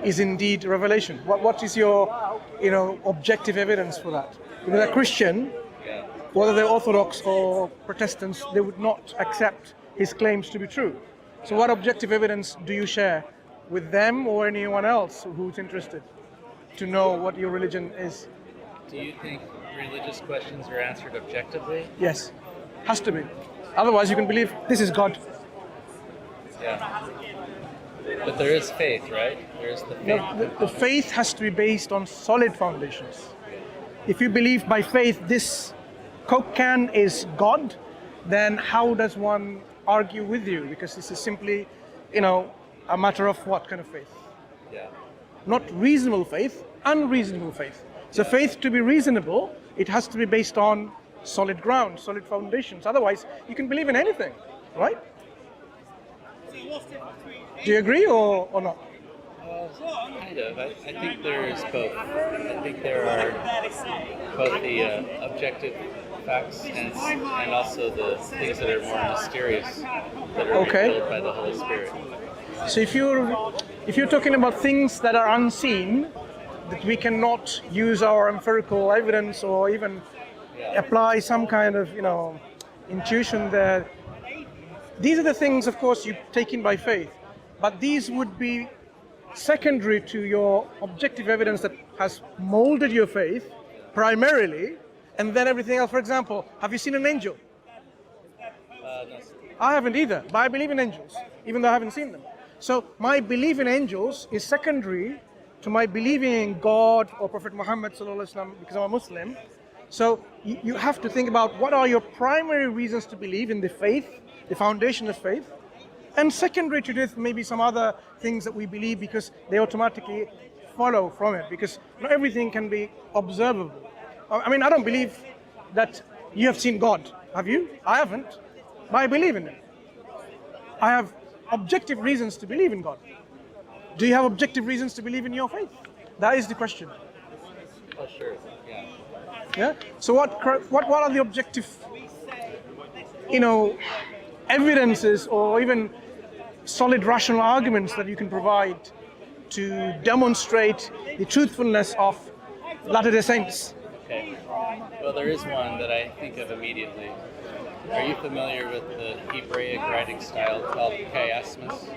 is indeed revelation? What is your, objective evidence for that? Because a Christian, whether they're Orthodox or Protestants, they would not accept his claims to be true. So what objective evidence do you share with them or anyone else who's interested to know what your religion is? Do you think religious questions are answered objectively? Yes, has to be. Otherwise you can believe this is God. Yeah. But there is faith, right? There's the faith. No, the faith has to be based on solid foundations. If you believe by faith this Coke can is God, then how does one argue with you? Because this is simply, a matter of what kind of faith? Yeah. Not reasonable faith, unreasonable faith. So faith to be reasonable, it has to be based on solid ground, solid foundations. Otherwise, you can believe in anything, right? Do you agree or not? Kind of. I think there is both. I think there are both the objective facts and also the things that are more mysterious that are revealed by the Holy Spirit. So if you're talking about things that are unseen, that we cannot use our empirical evidence or even apply some kind of intuition there. These are the things, of course, you take in by faith, but these would be secondary to your objective evidence that has molded your faith primarily, and then everything else. For example, have you seen an angel? No. I haven't either, but I believe in angels, even though I haven't seen them. So my belief in angels is secondary to my believing in God or Prophet Muhammad sallallahu alaihi wasallam, because I'm a Muslim. So you have to think about what are your primary reasons to believe in the faith, the foundation of faith, and secondary to this maybe some other things that we believe because they automatically follow from it, because not everything can be observable. I mean, I don't believe that you have seen God. Have you? I haven't, but I believe in Him. I have objective reasons to believe in God. Do you have objective reasons to believe in your faith? That is the question. Oh, sure. Yeah. Yeah. So what are the objective, evidences or even solid rational arguments that you can provide to demonstrate the truthfulness of Latter-day Saints? Okay. Well, there is one that I think of immediately. Are you familiar with the Hebraic writing style called chiasmus?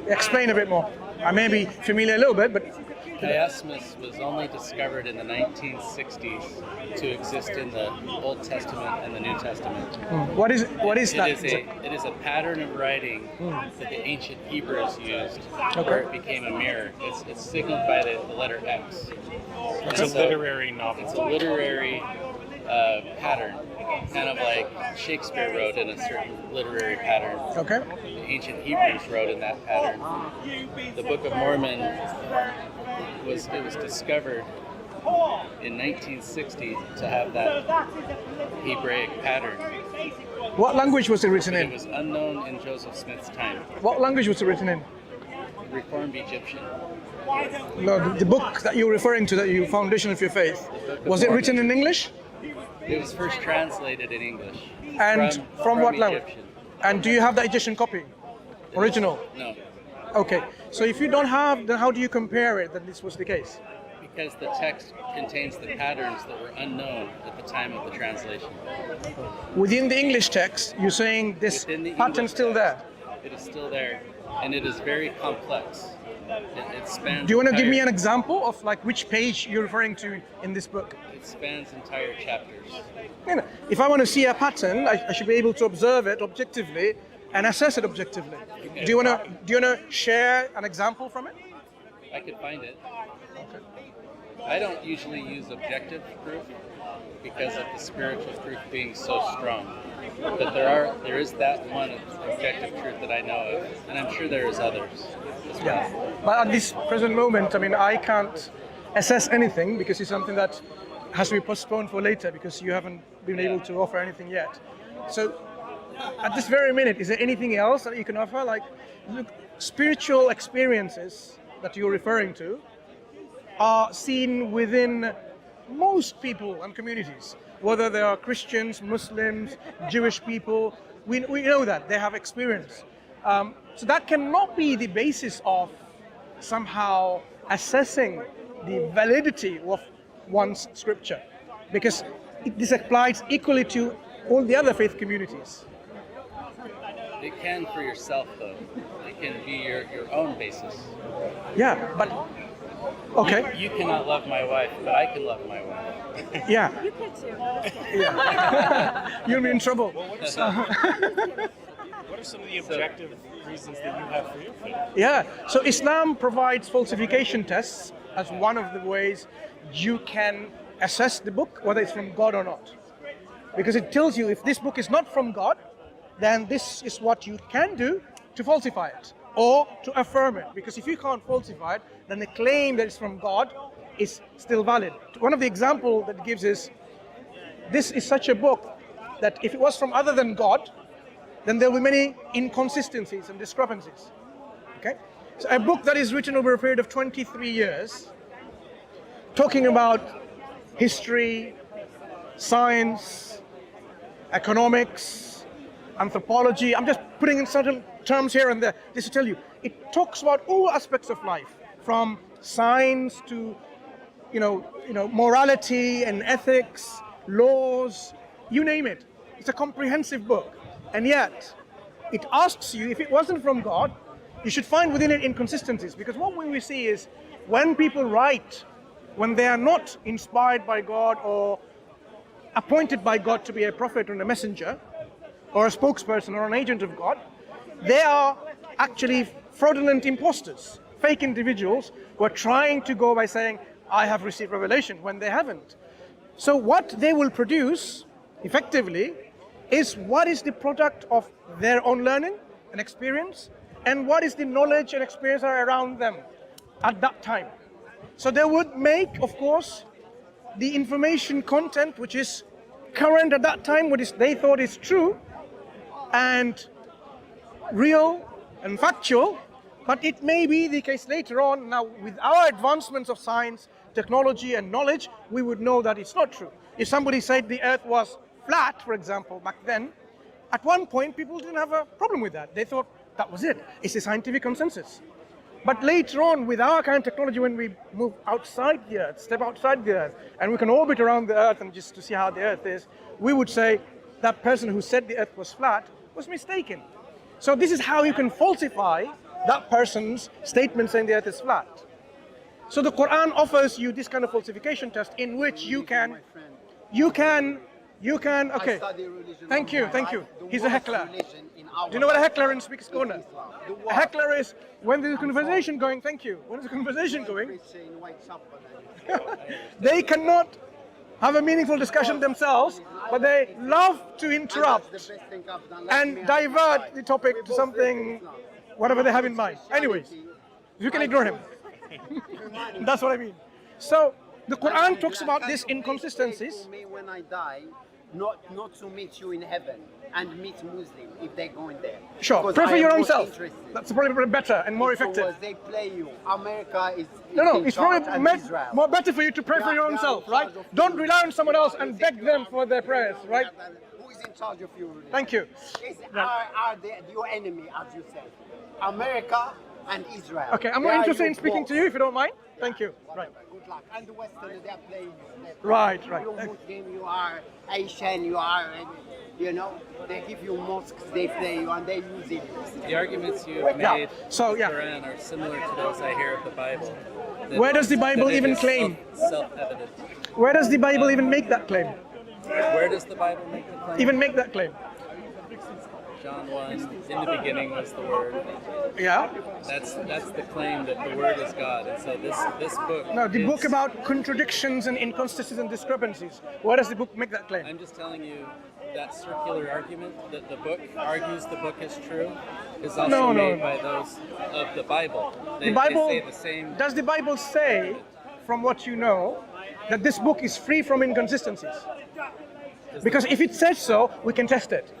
Explain a bit more. I may be familiar a little bit, but chiasmus was only discovered in the 1960s to exist in the Old Testament and the New Testament. What is that? It is a pattern of writing that the ancient Hebrews used, where it became a mirror. It's signaled by the letter X. It's a literary novel. It's a literary pattern, kind of like Shakespeare wrote in a certain literary pattern. Okay. The ancient Hebrews wrote in that pattern. The Book of Mormon was discovered in 1960 to have that Hebraic pattern. What language was it written in? It was unknown in Joseph Smith's time. What language was it written in? Reformed Egyptian. No, the book that you're referring to, that you foundation of your faith, was it written in English? It was first translated in English. And from what language? Egyptian. And do you have the Egyptian copy? Original? No. Okay. So if you don't have, then how do you compare it that this was the case? Because the text contains the patterns that were unknown at the time of the translation. Within the English text, you're saying this pattern's still there? It is still there, and it is very complex. It spans. Do you want to give me an example of which page you're referring to in this book? It spans entire chapters. If I want to see a pattern, I should be able to observe it objectively and assess it objectively. Okay. Do you want to share an example from it? I could find it. I don't usually use objective proof because of the spiritual truth being so strong. But there is that one objective truth that I know of, and I'm sure there is others as well. Yeah. But at this present moment, I can't assess anything because it's something that has to be postponed for later because you haven't been able to offer anything yet. So at this very minute, is there anything else that you can offer? Look, spiritual experiences that you're referring to are seen within most people and communities, whether they are Christians, Muslims, Jewish people. We know that they have experience. So that cannot be the basis of somehow assessing the validity of one's scripture, because this applies equally to all the other faith communities. It can for yourself, though. It can be your own basis. Yeah, but okay. You cannot love my wife, but I can love my wife. Yeah. You could too. Yeah. You'll be in trouble. What are some of the objective reasons that you have for your faith? Yeah. So Islam provides falsification tests as one of the ways you can assess the book, whether it's from God or not. Because it tells you if this book is not from God, then this is what you can do to falsify it or to affirm it. Because if you can't falsify it, then the claim that it's from God is still valid. One of the examples that it gives is, this is such a book that if it was from other than God, then there will be many inconsistencies and discrepancies. Okay? So a book that is written over a period of 23 years, talking about history, science, economics, anthropology. I'm just putting in certain terms here and there. This to tell you, it talks about all aspects of life, from science to, morality and ethics, laws, you name it. It's a comprehensive book, and yet it asks you, if it wasn't from God, you should find within it inconsistencies. Because what we see is when people write, when they are not inspired by God or appointed by God to be a prophet or a messenger or a spokesperson or an agent of God, they are actually fraudulent imposters, fake individuals who are trying to go by saying, I have received revelation, when they haven't. So what they will produce, effectively, is what is the product of their own learning and experience, and what is the knowledge and experience that are around them at that time. So they would make, of course, the information content which is current at that time, what is they thought is true and real and factual, but it may be the case later on. Now, with our advancements of science, technology and knowledge, we would know that it's not true. If somebody said the earth was flat, for example, back then, at one point people didn't have a problem with that. They thought that was it. It's a scientific consensus. But later on, with our kind of technology, when we move outside the Earth, step outside the Earth, and we can orbit around the Earth and just to see how the Earth is, we would say that person who said the Earth was flat was mistaken. So this is how you can falsify that person's statement saying the Earth is flat. So the Quran offers you this kind of falsification test in which you can, okay. Thank you. He's a heckler. Do you know what a heckler in Speaker's Corner? A heckler is when there's a conversation going, thank you. When there's a conversation going, they cannot have a meaningful discussion themselves, but they love to interrupt and divert the topic to something, whatever they have in mind. Anyways, you can ignore him. That's what I mean. So the Quran talks about these inconsistencies. When I die, not to meet you in heaven and meet Muslim if they go in there. Sure, Because pray for I am your own more self. interested. That's probably better and more effective. Because they play you. America is No, in it's charge probably and Israel. more better for you to pray for your own self, right? Don't rely on someone else and beg them for their prayers, right? Who is in charge of you? Thank you. Are they your enemy, as you said? America and Israel. Okay, I'm They not are interested your in speaking boss. to you if you don't mind. Thank you. Right. Good luck. And the Westerners, they are playing you. Right. You're Muslim, you are Asian, you are, they give you mosques, they play you, and they use it. The arguments you have made So, in yeah. the Quran are similar to those I hear of the Bible. That- Where does the Bible that it even is claim? Self-evident. Where does the Bible even make that claim? Where does the Bible make the claim? Even make that claim? John 1, in the beginning was the Word. Yeah. That's the claim that the Word is God. And so this book. No, the is- book about contradictions and inconsistencies and discrepancies. Where does the book make that claim? I'm just telling you that circular argument that the book argues the book is true is also made by those of the Bible. They say the same. Does the Bible say, from what you know, that this book is free from inconsistencies? Because if it says so, we can test it.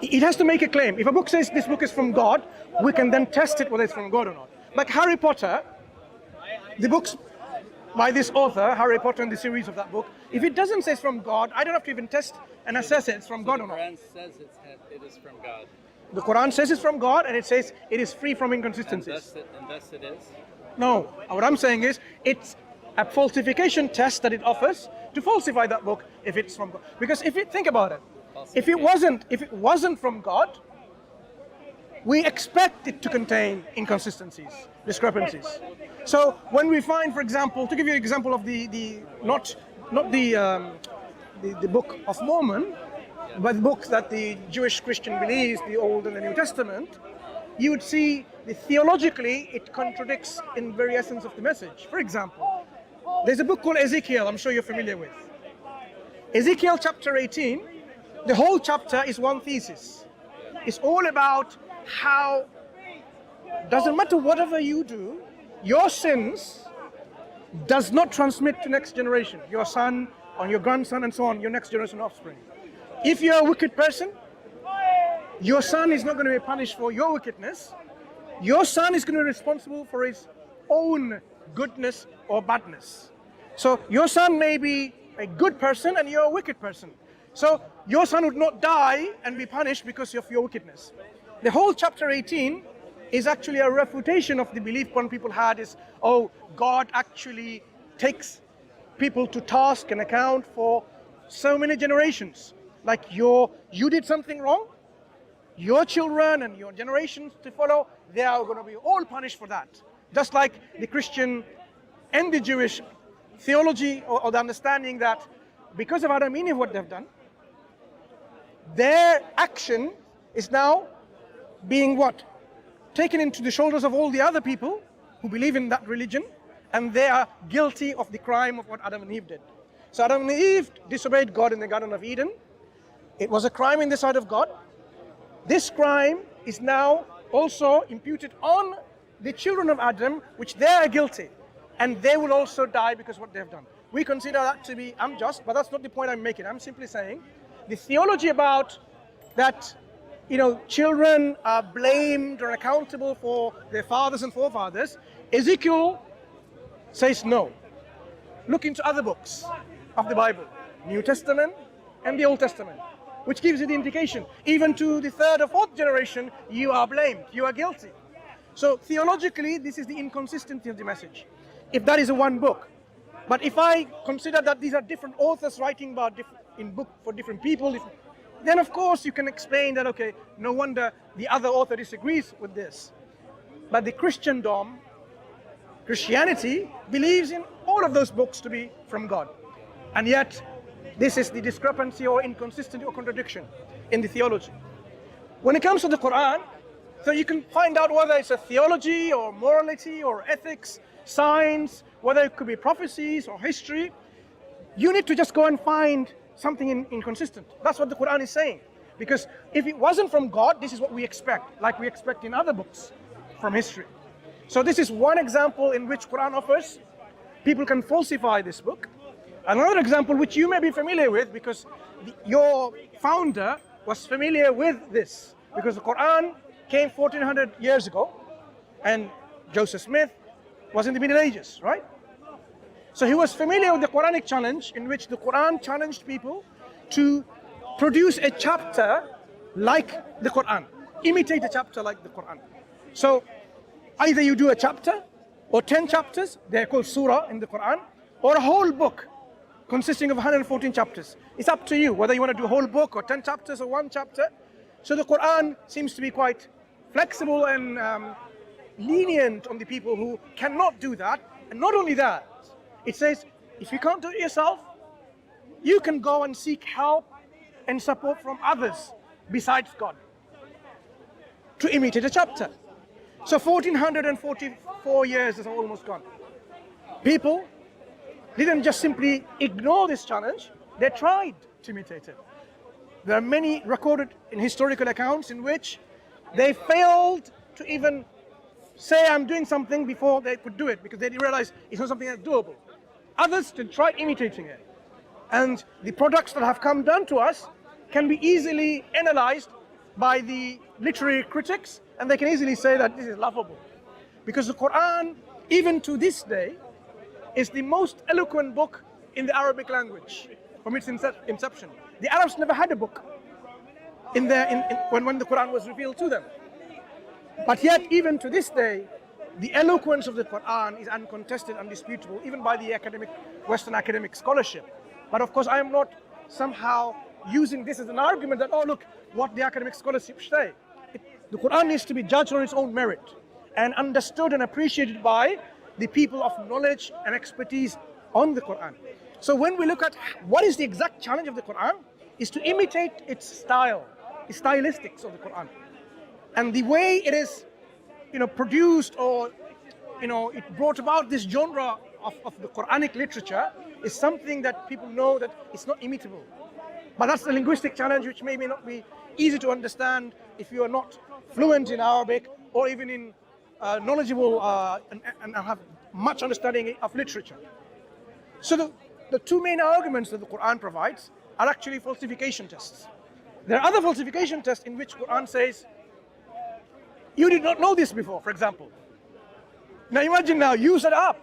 It has to make a claim. If a book says this book is from God, we can then test it whether it's from God or not. Like Harry Potter, the books by this author, Harry Potter and the series of that book, if it doesn't say it's from God, I don't have to even test and assess it, it's from God or The not. Quran says it is from God. The Quran says it's from God, and it says it is free from And inconsistencies. thus it is. No, what I'm saying is it's a falsification test that it offers to falsify that book if it's from God. Because if you think about it, if it wasn't from God, we expect it to contain inconsistencies, discrepancies. So when we find, for example, to give you an example of not the Book of Mormon, but the books that the Jewish Christian believes, the Old and the New Testament, you would see that theologically it contradicts in very essence of the message. For example, there's a book called Ezekiel, I'm sure you're familiar with. Ezekiel chapter 18, the whole chapter is one thesis. It's all about how, doesn't matter whatever you do, your sins does not transmit to next generation, your son, or your grandson, and so on, your next generation offspring. If you're a wicked person, your son is not going to be punished for your wickedness. Your son is going to be responsible for his own goodness or badness. So your son may be a good person and you're a wicked person. So your son would not die and be punished because of your wickedness. The whole chapter 18 is actually a refutation of the belief one people had is, oh, God actually takes people to task and account for so many generations. Like you did something wrong, your children and your generations to follow, they are going to be all punished for that. Just like the Christian and the Jewish theology or the understanding that because of Adam and Eve, what they've done, their action is now being what? Taken into the shoulders of all the other people who believe in that religion, and they are guilty of the crime of what Adam and Eve did. So Adam and Eve disobeyed God in the Garden of Eden. It was a crime in the sight of God. This crime is now also imputed on the children of Adam, which they are guilty, and they will also die because of what they have done. We consider that to be unjust, but that's not the point I'm making. I'm simply saying the theology about that, children are blamed or accountable for their fathers and forefathers. Ezekiel says no. Look into other books of the Bible, New Testament and the Old Testament, which gives you the indication. Even to the third or fourth generation, you are blamed, you are guilty. So theologically, this is the inconsistency of the message. If that is a one book. But if I consider that these are different authors writing about in book for different people, then of course you can explain that, okay, no wonder the other author disagrees with this. But the Christianity believes in all of those books to be from God. And yet, this is the discrepancy or inconsistency or contradiction in the theology. When it comes to the Quran, so you can find out whether it's a theology or morality or ethics, science, whether it could be prophecies or history. You need to just go and find something inconsistent. That's what the Quran is saying. Because if it wasn't from God, this is what we expect, like we expect in other books from history. So this is one example in which Quran offers. People can falsify this book. Another example which you may be familiar with because your founder was familiar with this. Because the Quran came 1400 years ago and Joseph Smith was in the Middle Ages, right? So he was familiar with the Quranic challenge in which the Quran challenged people to produce a chapter like the Quran, imitate a chapter like the Quran. So either you do a chapter or 10 chapters, they're called surah in the Quran, or a whole book consisting of 114 chapters. It's up to you whether you want to do a whole book or 10 chapters or one chapter. So the Quran seems to be quite flexible and lenient on the people who cannot do that. And not only that, it says, if you can't do it yourself, you can go and seek help and support from others besides God to imitate a chapter. So 1444 years is almost gone. People didn't just simply ignore this challenge, they tried to imitate it. There are many recorded in historical accounts in which they failed to even say I'm doing something before they could do it because they realized it's not something that's doable. Others did try imitating it. And the products that have come down to us can be easily analyzed by the literary critics, and they can easily say that this is laughable. Because the Quran, even to this day, is the most eloquent book in the Arabic language from its inception. The Arabs never had a book. when the Quran was revealed to them. But yet, even to this day, the eloquence of the Quran is uncontested, undisputable, even by the Western academic scholarship. But of course, I am not somehow using this as an argument that, oh, look, what the academic scholarship say. The Quran needs to be judged on its own merit and understood and appreciated by the people of knowledge and expertise on the Quran. So when we look at what is the exact challenge of the Quran, is to imitate its style, its stylistics of the Quran. And the way it is, produced, or, it brought about this genre of the Quranic literature is something that people know that it's not imitable. But that's the linguistic challenge, which may not be easy to understand if you are not fluent in Arabic or even in knowledgeable and have much understanding of literature. So the two main arguments that the Quran provides are actually falsification tests. There are other falsification tests in which Quran says, you did not know this before, for example. Now imagine now, you said up.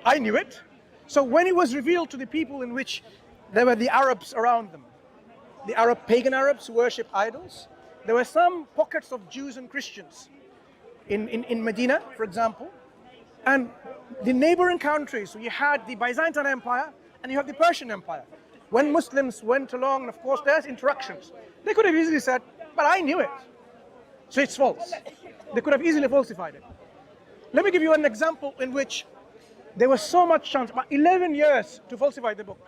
I knew it. So when it was revealed to the people in which there were the Arabs around them, the pagan Arabs who worship idols, there were some pockets of Jews and Christians in Medina, for example, and the neighboring countries. So you had the Byzantine Empire and you have the Persian Empire. When Muslims went along, and of course there's interactions, they could have easily said, but I knew it, so it's false. They could have easily falsified it. Let me give you an example in which there was so much chance, about 11 years to falsify the book.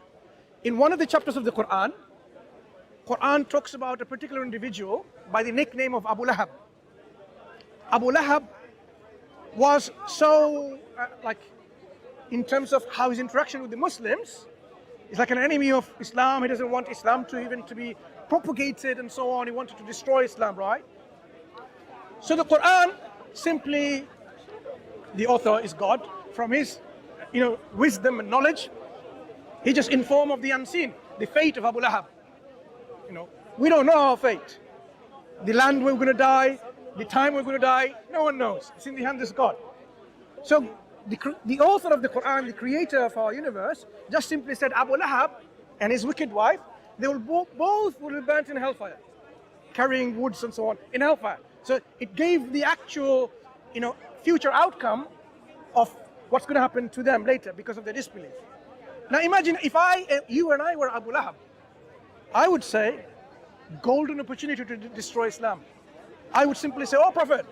In one of the chapters of the Quran talks about a particular individual by the nickname of Abu Lahab. Abu Lahab was so, in terms of how his interaction with the Muslims, he's like an enemy of Islam. He doesn't want Islam to be propagated and so on. He wanted to destroy Islam, right? So the Quran simply, the author is God, from his wisdom and knowledge, he just informed of the unseen, the fate of Abu Lahab. We don't know our fate. The land we're going to die, the time we're going to die, no one knows. It's in the hands of God. So the author of the Quran, the creator of our universe, just simply said Abu Lahab and his wicked wife, they will both will be burnt in hellfire, carrying woods and so on in hellfire. So it gave the actual, future outcome of what's going to happen to them later because of their disbelief. Now imagine if you and I were Abu Lahab, I would say, golden opportunity to destroy Islam. I would simply say, oh Prophet,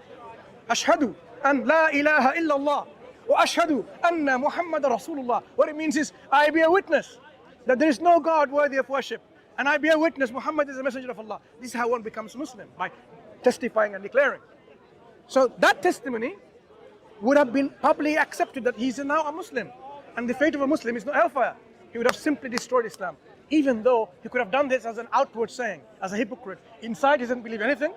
Ashhadu an la ilaha illallah wa ashhadu anna Muhammad Rasulullah. What it means is, I be a witness that there is no God worthy of worship, and I be a witness Muhammad is a messenger of Allah. This is how one becomes Muslim, by testifying and declaring. So that testimony would have been publicly accepted that he is now a Muslim, and the fate of a Muslim is not hellfire. He would have simply destroyed Islam, even though he could have done this as an outward saying, as a hypocrite. Inside he doesn't believe anything,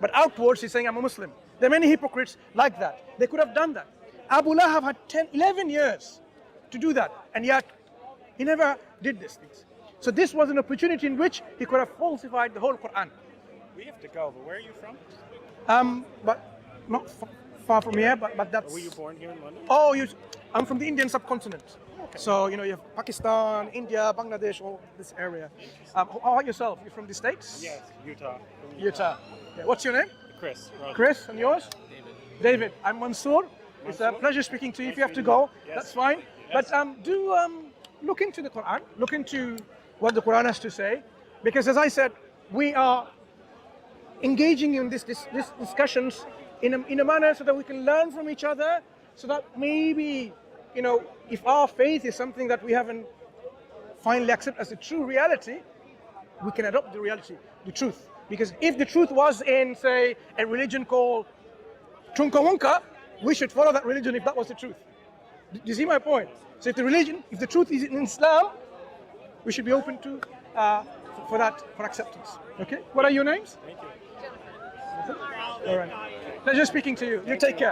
but outwards he's saying, I'm a Muslim. There are many hypocrites like that. They could have done that. Abu Lahab had 11 years to do that, and yet he never did these things. So this was an opportunity in which he could have falsified the whole Quran. We have to go, but where are you from? But not far from here, but that's... Were you born here in London? Oh, I'm from the Indian subcontinent. Okay. So, you have Pakistan, India, Bangladesh, all this area. How about yourself? You're from the States? Yes, Utah. Utah. Yeah. What's your name? Chris. Chris, and yours? David. I'm Mansoor. It's a pleasure speaking to you. If you have to go, that's fine. Yes. But do look into the Quran, look into what the Quran has to say, because as I said, we are engaging in this discussions in a manner so that we can learn from each other, so that maybe, if our faith is something that we haven't finally accepted as a true reality, we can adopt the reality, the truth. Because if the truth was in, say, a religion called Tunka, we should follow that religion if that was the truth. Do you see my point? So if the truth is in Islam, we should be open to for acceptance. Okay? What are your names? Thank you. All right. Pleasure speaking to you. You take care.